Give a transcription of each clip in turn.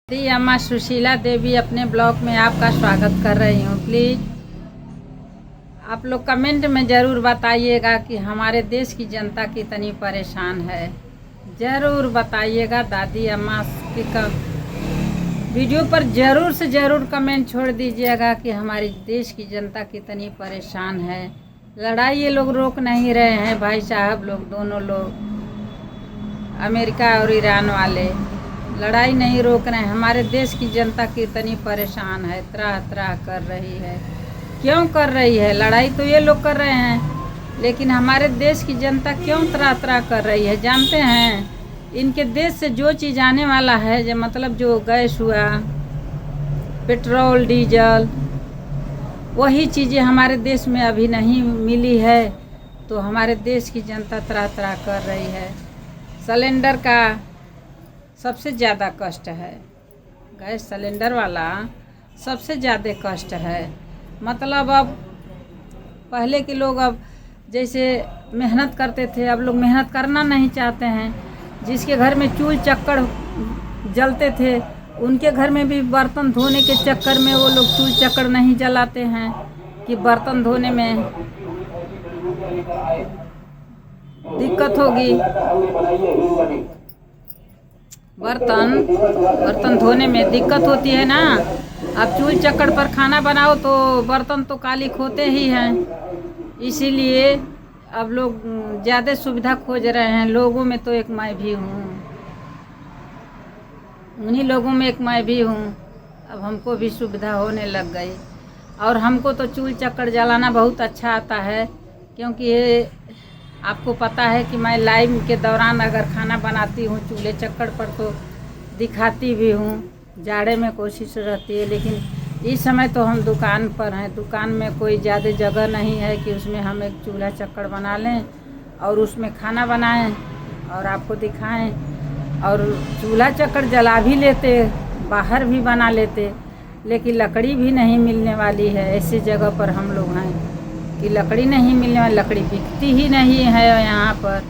दी अम्मा सुशीला देवी अपने ब्लॉग में आपका स्वागत कर रही हूँ। प्लीज़ आप लोग कमेंट में ज़रूर बताइएगा कि हमारे देश की जनता कितनी परेशान है। ज़रूर बताइएगा। दादी अम्मा की वीडियो पर ज़रूर से ज़रूर कमेंट छोड़ दीजिएगा कि हमारे देश की जनता कितनी परेशान है। लड़ाई ये लोग रोक नहीं रहे हैं भाई साहब लोग, दोनों लोग अमेरिका और ईरान वाले लड़ाई नहीं रोक रहे हैं। हमारे देश की जनता कितनी परेशान है, त्राह त्राह कर रही है। क्यों कर रही है? लड़ाई तो ये लोग कर रहे हैं, लेकिन हमारे देश की जनता क्यों त्राह त्राह कर रही है जानते हैं? इनके देश से जो चीज़ आने वाला है, जो मतलब जो गैस हुआ, पेट्रोल, डीजल, वही चीज़ें हमारे देश में अभी नहीं मिली है, तो हमारे देश की जनता त्राह त्राह कर रही है। सिलेंडर का सबसे ज़्यादा कष्ट है, गैस सिलेंडर वाला सबसे ज़्यादा कष्ट है। मतलब अब पहले के लोग अब जैसे मेहनत करते थे, अब लोग मेहनत करना नहीं चाहते हैं। जिसके घर में चूल्हा चक्कर जलते थे, उनके घर में भी बर्तन धोने के चक्कर में वो लोग चूल्हा चक्कर नहीं जलाते हैं कि बर्तन धोने में दिक्कत होगी। बर्तन धोने में दिक्कत होती है ना। अब चूल्हा चक्कर पर खाना बनाओ तो बर्तन तो काली होते ही हैं। इसीलिए अब लोग ज़्यादा सुविधा खोज रहे हैं। लोगों में तो एक मैं भी हूँ, उन्हीं लोगों में एक मैं भी हूँ। अब हमको भी सुविधा होने लग गई, और हमको तो चूल्हा चक्कर जलाना बहुत अच्छा आता है, क्योंकि ये आपको पता है कि मैं लाइव के दौरान अगर खाना बनाती हूँ चूल्हे चक्कर पर तो दिखाती भी हूँ। जाड़े में कोशिश रहती है, लेकिन इस समय तो हम दुकान पर हैं। दुकान में कोई ज़्यादा जगह नहीं है कि उसमें हम एक चूल्हा चक्कर बना लें और उसमें खाना बनाएं और आपको दिखाएं। और चूल्हा चक्कर जला भी लेते, बाहर भी बना लेते, लेकिन लकड़ी भी नहीं मिलने वाली है। ऐसी जगह पर हम लोग हैं कि लकड़ी नहीं मिलने वाली, लकड़ी बिकती ही नहीं है यहाँ पर।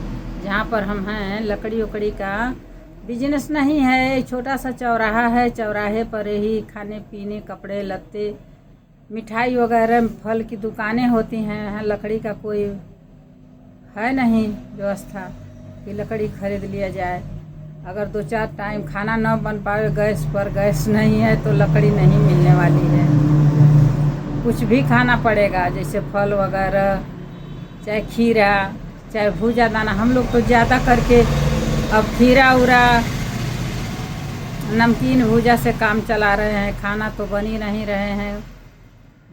जहाँ पर हम हैं लकड़ी उकड़ी का बिजनेस नहीं है। छोटा सा चौराहा है, चौराहे पर ही खाने पीने, कपड़े लत्ते, मिठाई वगैरह, फल की दुकानें होती हैं। यहाँ लकड़ी का कोई है नहीं व्यवस्था कि लकड़ी खरीद लिया जाए। अगर 2-4 टाइम खाना न बन पाए गैस पर, गैस नहीं है तो लकड़ी नहीं मिलने वाली है। कुछ भी खाना पड़ेगा, जैसे फल वगैरह, चाहे खीरा, चाहे भुजा दाना। हम लोग तो ज़्यादा करके अब खीरा उरा, नमकीन भुजा से काम चला रहे हैं। खाना तो बन ही नहीं रहे हैं,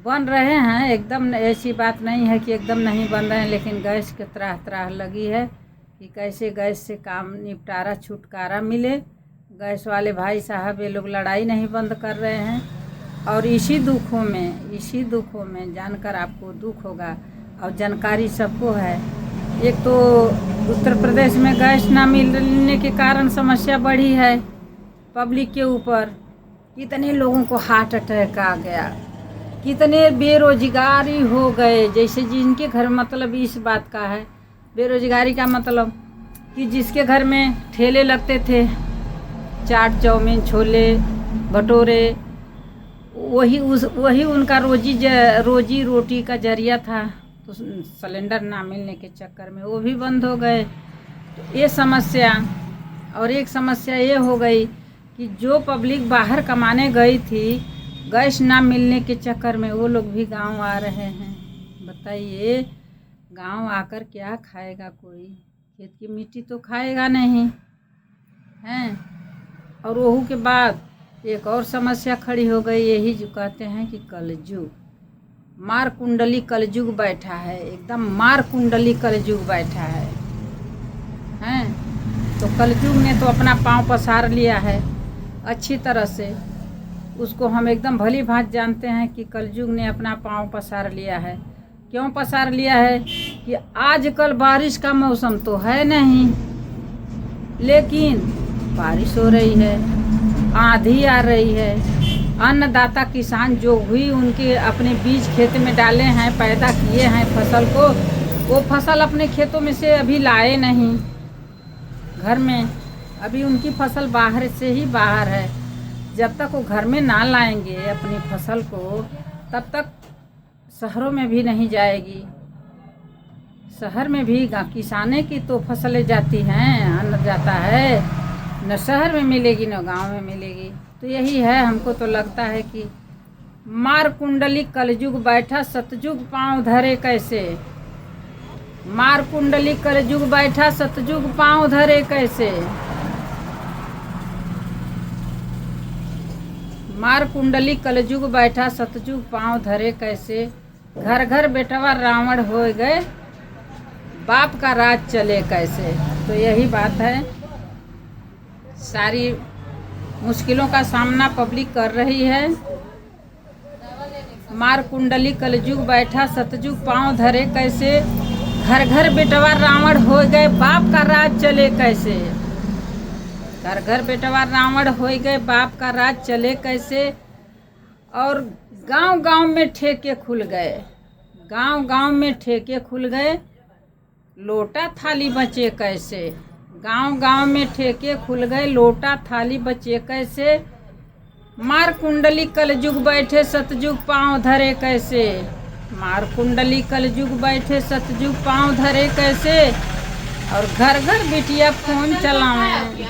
बन रहे हैं एकदम। ऐसी बात नहीं है कि एकदम नहीं बन रहे हैं, लेकिन गैस के त्राह त्राह लगी है कि कैसे गैस से काम निपटारा, छुटकारा मिले। गैस वाले भाई साहब ये लोग लड़ाई नहीं बंद कर रहे हैं। और इसी दुखों में जानकर आपको दुख होगा, और जानकारी सबको है। एक तो उत्तर प्रदेश में गैस ना मिलने के कारण समस्या बढ़ी है पब्लिक के ऊपर। कितने लोगों को हार्ट अटैक आ गया, कितने बेरोजगारी हो गए। जैसे जिनके घर, मतलब इस बात का है बेरोजगारी का मतलब कि जिसके घर में ठेले लगते थे, चाट चाउमीन छोले भटूरे, वही उनका रोजी रोटी का जरिया था। तो सिलेंडर ना मिलने के चक्कर में वो भी बंद हो गए। तो ये समस्या, और एक समस्या ये हो गई कि जो पब्लिक बाहर कमाने गई थी, गैस ना मिलने के चक्कर में वो लोग भी गांव आ रहे हैं। बताइए, गांव आकर क्या खाएगा? कोई खेत की मिट्टी तो खाएगा नहीं हैं। और वहू के बाद एक और समस्या खड़ी हो गई, यही जो कहते हैं कि कलयुग, मार कुंडली कलयुग बैठा है। एकदम मार कुंडली कलयुग बैठा है हैं। तो कलयुग ने तो अपना पांव पसार लिया है अच्छी तरह से। उसको हम एकदम भली भांति जानते हैं कि कलयुग ने अपना पांव पसार लिया है। क्यों पसार लिया है? कि आजकल बारिश का मौसम तो है नहीं, लेकिन बारिश हो रही है, आंधी आ रही है। अन्नदाता किसान जो हुई, उनके अपने बीज खेत में डाले हैं, पैदा किए हैं फसल को, वो फसल अपने खेतों में से अभी लाए नहीं घर में। अभी उनकी फसल बाहर से ही बाहर है। जब तक वो घर में ना लाएंगे अपनी फसल को, तब तक शहरों में भी नहीं जाएगी। शहर में भी किसाने की तो फसलें जाती हैं, अन्न जाता है, न शहर में मिलेगी न गांव में मिलेगी। तो यही है, हमको तो लगता है कि मार कुंडली कलयुग बैठा सतयुग पांव धरे कैसे। मार कुंडली कलयुग बैठा सतयुग पांव धरे कैसे। मार कुंडली कलयुग बैठा सतयुग पांव धरे कैसे। घर घर बेटवा रावण हो गए, बाप का राज चले कैसे। तो यही बात है, सारी मुश्किलों का सामना पब्लिक कर रही है। मार कुंडली कलयुग बैठा सतयुग पांव धरे कैसे। घर घर बेटवा रावण हो गए, बाप का राज चले कैसे। घर घर बेटवा रावण हो गए, बाप का राज चले कैसे। और गांव गांव में ठेके खुल गए, गांव गांव में ठेके खुल गए, लोटा थाली बचे कैसे। गांव गांव में ठेके खुल गए, लोटा थाली बचे कैसे। मार कुंडली कलयुग बैठे सतयुग पांव धरे कैसे। मार कुंडली कलयुग बैठे सतयुग पांव धरे कैसे। और घर घर बिटिया फोन चलावें,